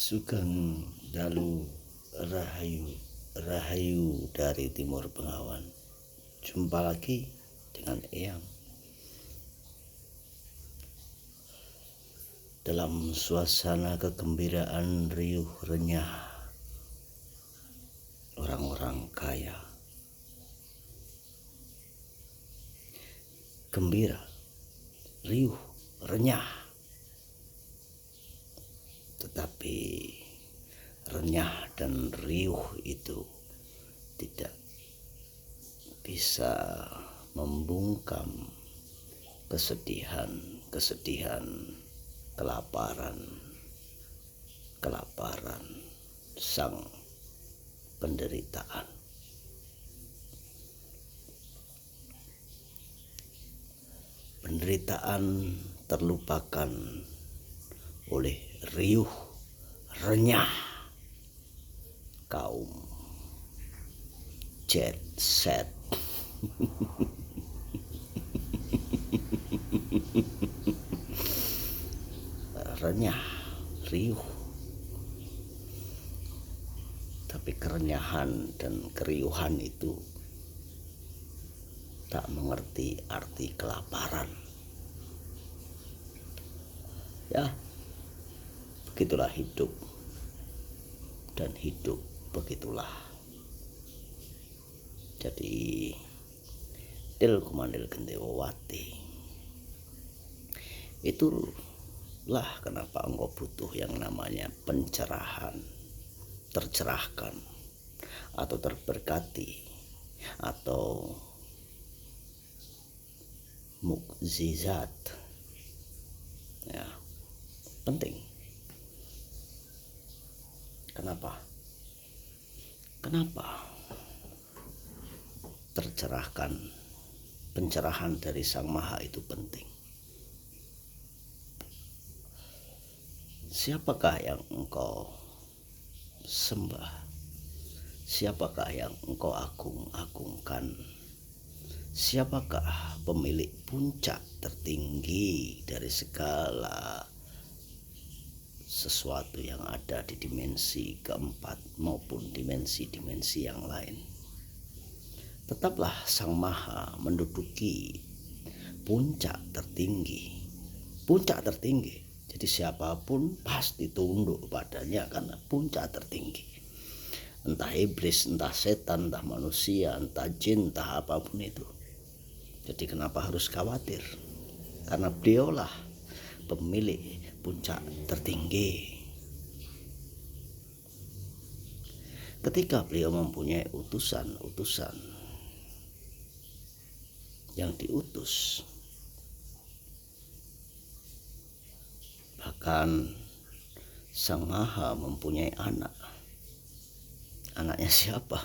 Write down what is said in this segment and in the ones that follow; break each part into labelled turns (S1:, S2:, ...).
S1: Sugeng Dalu Rahayu Rahayu dari Timur Bengawan. Jumpa lagi dengan Eyang dalam suasana kegembiraan riuh renyah orang-orang kaya. Gembira, riuh, renyah, tetapi renyah dan riuh itu tidak bisa membungkam kesedihan, kelaparan, sang penderitaan. Penderitaan terlupakan oleh riuh renyah kaum jet set. Renyah, riuh, tapi kerenyahan dan keriuhan itu tak mengerti arti kelaparan. Ya, begitulah hidup, dan hidup begitulah. Jadi Til Kumandil Gendewati, itulah kenapa engkau butuh yang namanya pencerahan, tercerahkan, atau terberkati, atau mukjizat. Ya, penting. Kenapa tercerahkan, pencerahan dari Sang Maha itu penting? Siapakah yang engkau sembah? Siapakah yang engkau agung-agungkan? Siapakah pemilik puncak tertinggi dari segala sesuatu yang ada di dimensi keempat maupun dimensi-dimensi yang lain? Tetaplah Sang Maha menduduki puncak tertinggi. Jadi siapapun pasti tunduk padanya karena puncak tertinggi. Entah iblis, entah setan, entah manusia, entah jin, entah apapun itu. Jadi kenapa harus khawatir? Karena beliaulah pemilik puncak tertinggi. Ketika beliau mempunyai utusan-utusan yang diutus, bahkan Sang Maha mempunyai anak. Anaknya siapa?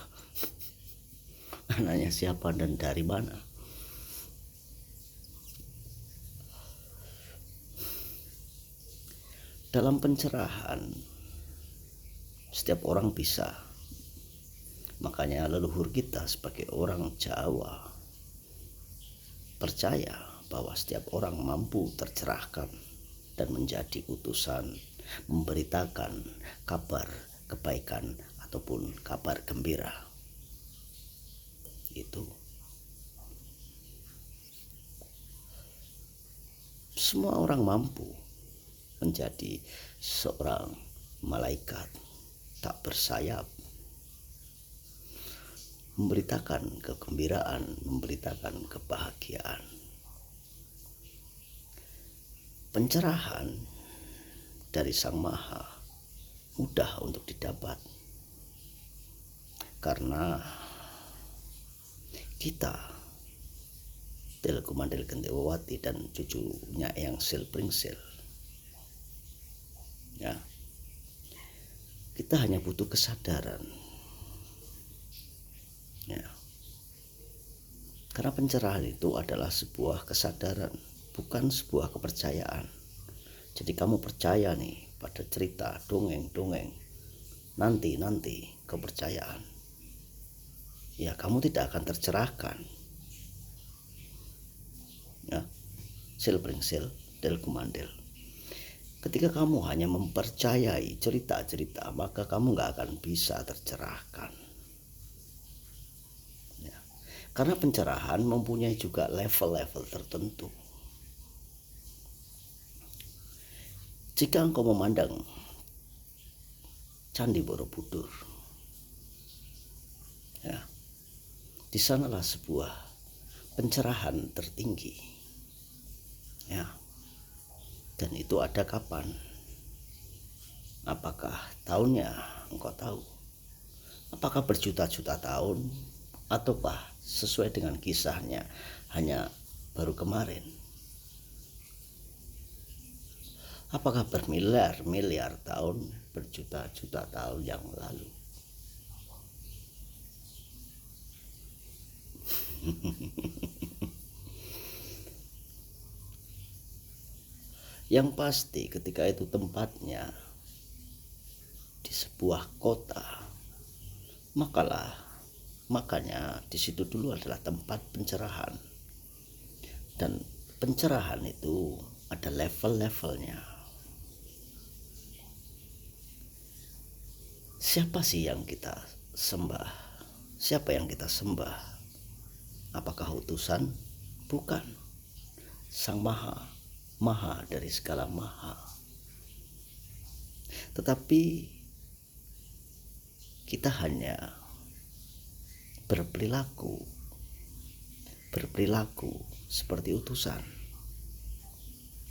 S1: Anaknya siapa dan dari mana? Dalam pencerahan, setiap orang bisa. Makanya leluhur kita sebagai orang Jawa percaya bahwa setiap orang mampu tercerahkan dan menjadi utusan, memberitakan kabar kebaikan ataupun kabar gembira. Itu semua orang mampu menjadi seorang malaikat tak bersayap, memberitakan kegembiraan, memberitakan kebahagiaan. Pencerahan dari Sang Maha mudah untuk didapat karena kita Til Kumandil Gendewati dan cucunya Eyang Silpringsil, ya, kita hanya butuh kesadaran, ya. Karena pencerahan itu adalah sebuah kesadaran, bukan sebuah kepercayaan. Jadi kamu percaya nih pada cerita dongeng-dongeng, nanti kepercayaan, ya kamu tidak akan tercerahkan. Ya, Silpringsil, Til Kumandil, Ketika kamu hanya mempercayai cerita-cerita, maka kamu gak akan bisa tercerahkan. Ya. Karena pencerahan mempunyai juga level-level tertentu. Jika engkau memandang Candi Borobudur, ya, di sanalah sebuah pencerahan tertinggi, ya. Dan itu ada kapan? Apakah tahunnya engkau tahu? Apakah berjuta-juta tahun? Ataukah sesuai dengan kisahnya hanya baru kemarin? Apakah bermiliar-miliar tahun, berjuta-juta tahun yang lalu? Yang pasti ketika itu tempatnya di sebuah kota, makanya di situ dulu adalah tempat pencerahan. Dan pencerahan itu ada level-levelnya. Siapa sih yang kita sembah? Siapa yang kita sembah? Apakah utusan? Bukan. Sang Maha dari segala maha. Tetapi kita hanya berperilaku seperti utusan.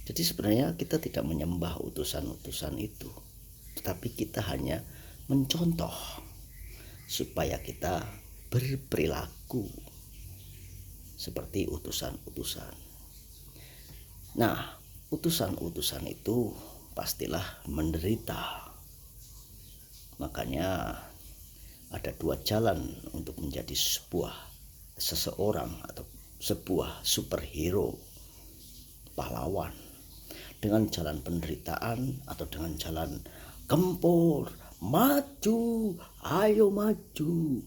S1: Jadi sebenarnya kita tidak menyembah utusan-utusan itu, tetapi kita hanya mencontoh supaya kita berperilaku seperti utusan-utusan. Nah, utusan-utusan itu pastilah menderita. Makanya ada dua jalan untuk menjadi seseorang atau sebuah superhero, pahlawan. Dengan jalan penderitaan atau dengan jalan gempur, maju, ayo maju.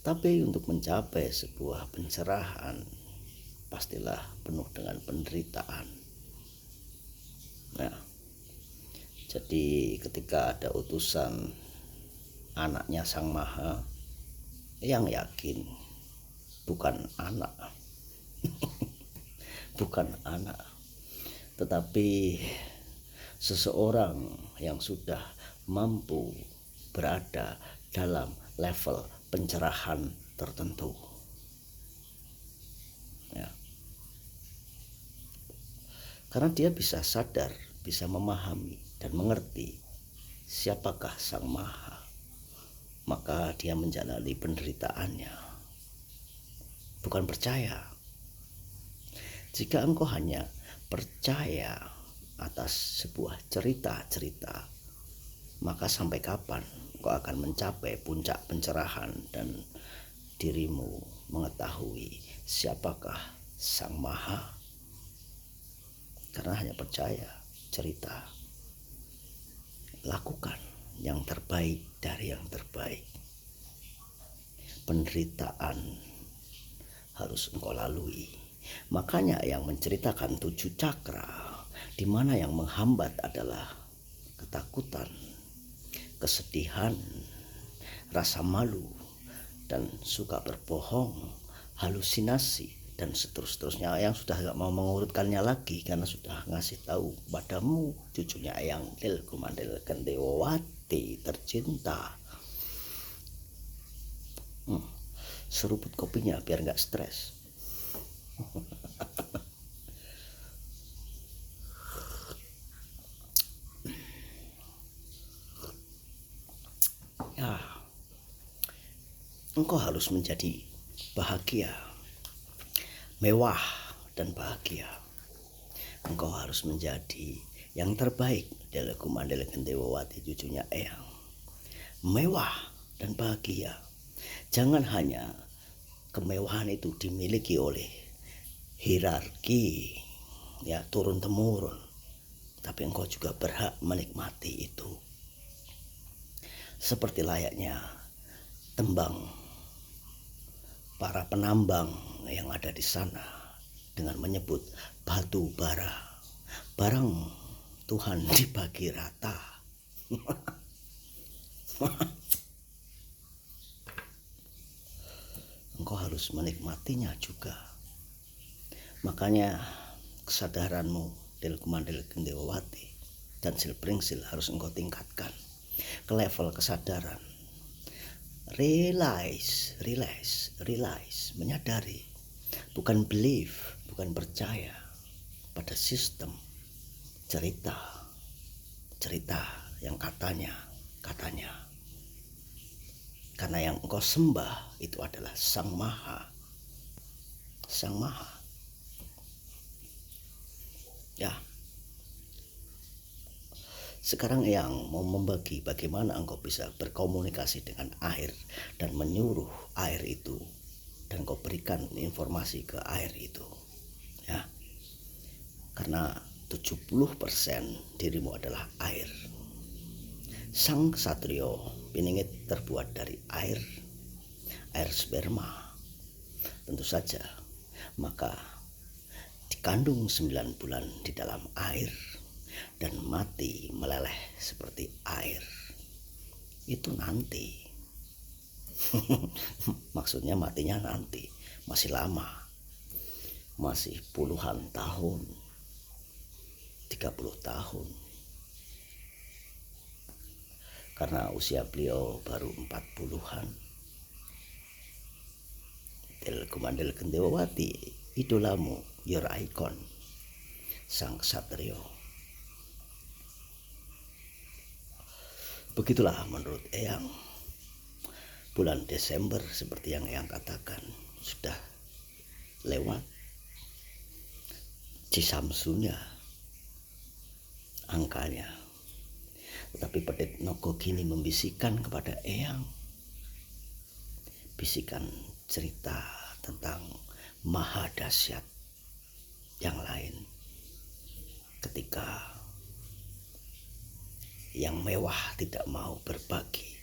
S1: Tapi untuk mencapai sebuah pencerahan, pastilah penuh dengan penderitaan. Nah, jadi ketika ada utusan anaknya Sang Maha yang yakin bukan anak, bukan anak, tetapi seseorang yang sudah mampu berada dalam level pencerahan tertentu, ya. Karena dia bisa sadar, bisa memahami dan mengerti siapakah Sang Maha, maka dia menjalani penderitaannya. Bukan percaya. Jika engkau hanya percaya atas sebuah cerita-cerita, maka sampai kapan engkau akan mencapai puncak pencerahan dan dirimu mengetahui siapakah Sang Maha? Karena hanya percaya cerita. Lakukan yang terbaik dari yang terbaik. Penderitaan harus engkau lalui. Makanya yang menceritakan 7 cakra, di mana yang menghambat adalah ketakutan, kesedihan, rasa malu, dan suka berbohong, halusinasi, dan seterusnya, yang sudah gak mau mengurutkannya lagi karena sudah ngasih tahu padamu cucunya Eyang Til Kumandel Gendewati tercinta. Seruput kopinya biar gak stres. Ya, engkau harus menjadi bahagia, mewah dan bahagia. Engkau harus menjadi yang terbaik dari Kumandel Gendewati cucunya Eyang. Mewah dan bahagia. Jangan hanya kemewahan itu dimiliki oleh hierarki, ya, turun temurun, tapi engkau juga berhak menikmati itu. Seperti layaknya tembang para penambang, yang ada di sana dengan menyebut batu bara. Barang Tuhan dibagi rata. Engkau harus menikmatinya juga. Makanya kesadaranmu Delkumandel Gendewati dan Silpringsil harus engkau tingkatkan ke level kesadaran. Realize, menyadari, bukan believe, bukan percaya pada sistem cerita yang katanya. Karena yang engkau sembah itu adalah Sang Maha. Ya. Sekarang yang mau membagi bagaimana engkau bisa berkomunikasi dengan air dan menyuruh air itu, dan kau berikan informasi ke air itu. Ya. Karena 70% dirimu adalah air. Sang Ksatrio Piningit terbuat dari air sperma. Tentu saja, maka dikandung 9 bulan di dalam air dan mati meleleh seperti air. Itu nanti. Maksudnya matinya nanti, masih lama. Masih puluhan tahun. 30 tahun. Karena usia beliau baru 40-an. Delkumandel Gendewati, idolamu, your icon, Sang Ksatrio. Begitulah menurut Eyang. Bulan Desember seperti yang Eyang katakan sudah lewat. Cisamsunya angkanya. Tetapi Pedit Nogo kini membisikkan kepada Eyang, bisikan cerita tentang maha dahsyat yang lain. Ketika yang mewah tidak mau berbagi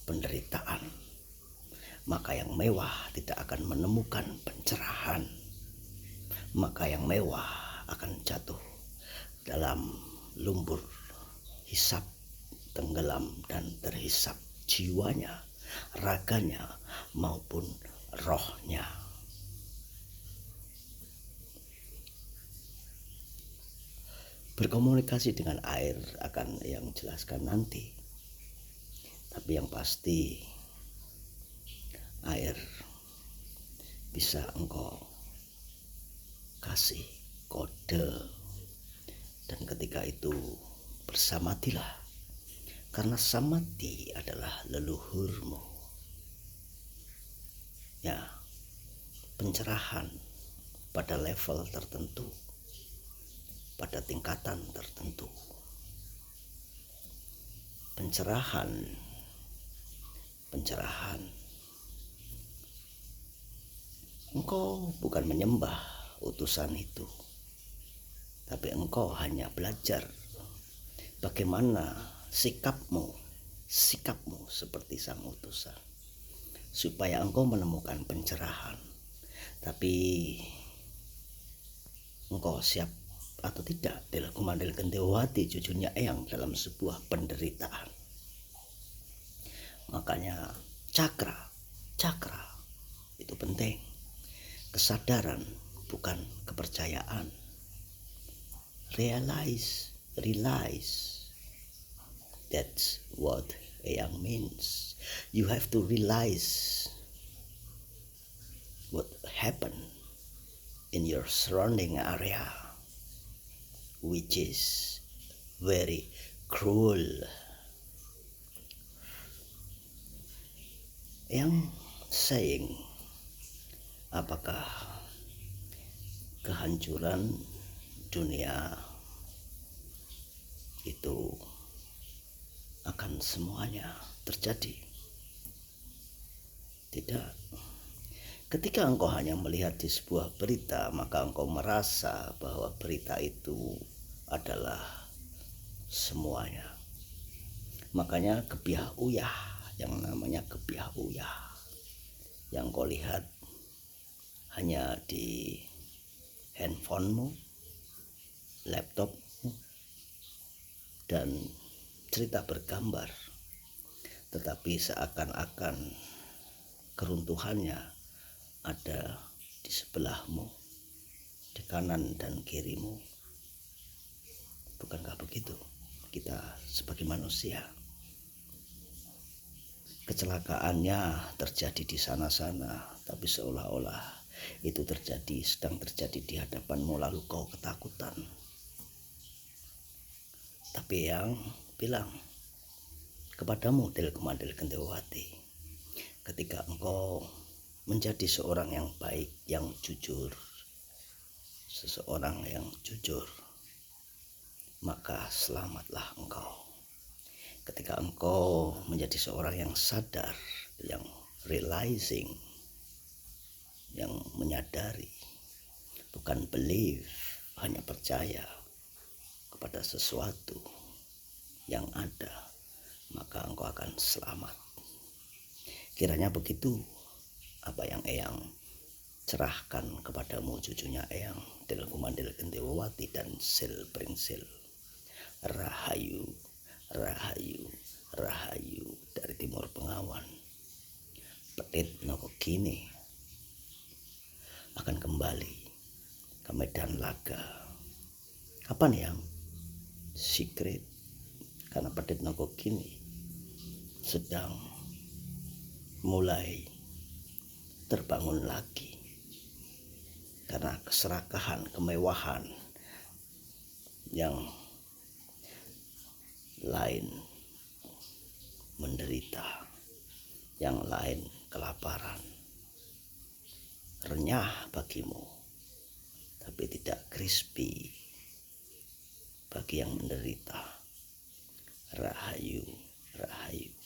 S1: penderitaan, maka yang mewah tidak akan menemukan pencerahan. Maka yang mewah akan jatuh dalam lumpur hisap, tenggelam dan terhisap jiwanya, raganya maupun rohnya. Berkomunikasi dengan air akan yang jelaskan nanti. Tapi yang pasti air bisa engkau kasih kode, dan ketika itu bersamatilah, karena samati adalah leluhurmu. Ya, pencerahan pada level tertentu, pada tingkatan tertentu. Pencerahan. Engkau bukan menyembah utusan itu, tapi engkau hanya belajar bagaimana sikapmu seperti sang utusan, supaya engkau menemukan pencerahan. Tapi engkau siap atau tidak Delkumandel Gendewati cucunya Eyang dalam sebuah penderitaan. Makanya cakra itu penting. Kesadaran bukan kepercayaan. Realize. That's what Eyang means. You have to realize what happened in your surrounding area, which is very cruel. Yang saying, apakah kehancuran dunia itu akan semuanya terjadi? Tidak. Ketika engkau hanya melihat di sebuah berita, maka engkau merasa bahwa berita itu adalah semuanya. Makanya kebiah uyah, yang namanya kebiah uyah, yang kau lihat hanya di handphonemu, laptopmu, dan cerita bergambar, tetapi seakan-akan keruntuhannya ada di sebelahmu, di kanan dan kirimu. Bukankah begitu kita sebagai manusia? Kecelakaannya terjadi di sana-sana, tapi seolah-olah itu sedang terjadi di hadapanmu, lalu kau ketakutan. Tapi yang bilang kepadamu Delkumandel Gendewati, ketika engkau menjadi seorang yang baik, yang jujur, seseorang yang jujur, maka selamatlah engkau. Ketika engkau menjadi seorang yang sadar, yang realizing, yang menyadari, bukan believe, hanya percaya kepada sesuatu yang ada, maka engkau akan selamat. Kiranya begitu apa yang Eyang cerahkan kepadamu, cucunya Eyang, Delkumandel Gendewati dan Sil Pringsil. Rahayu, rahayu, rahayu dari Timur Bengawan. Petit Nogokini akan kembali ke medan laga. Kapan yang secret? Karena Petit Nogokini sedang mulai terbangun lagi, karena keserakahan, kemewahan yang lain menderita, yang lain kelaparan. Renyah bagimu, tapi tidak crispy bagi yang menderita. Rahayu, rahayu.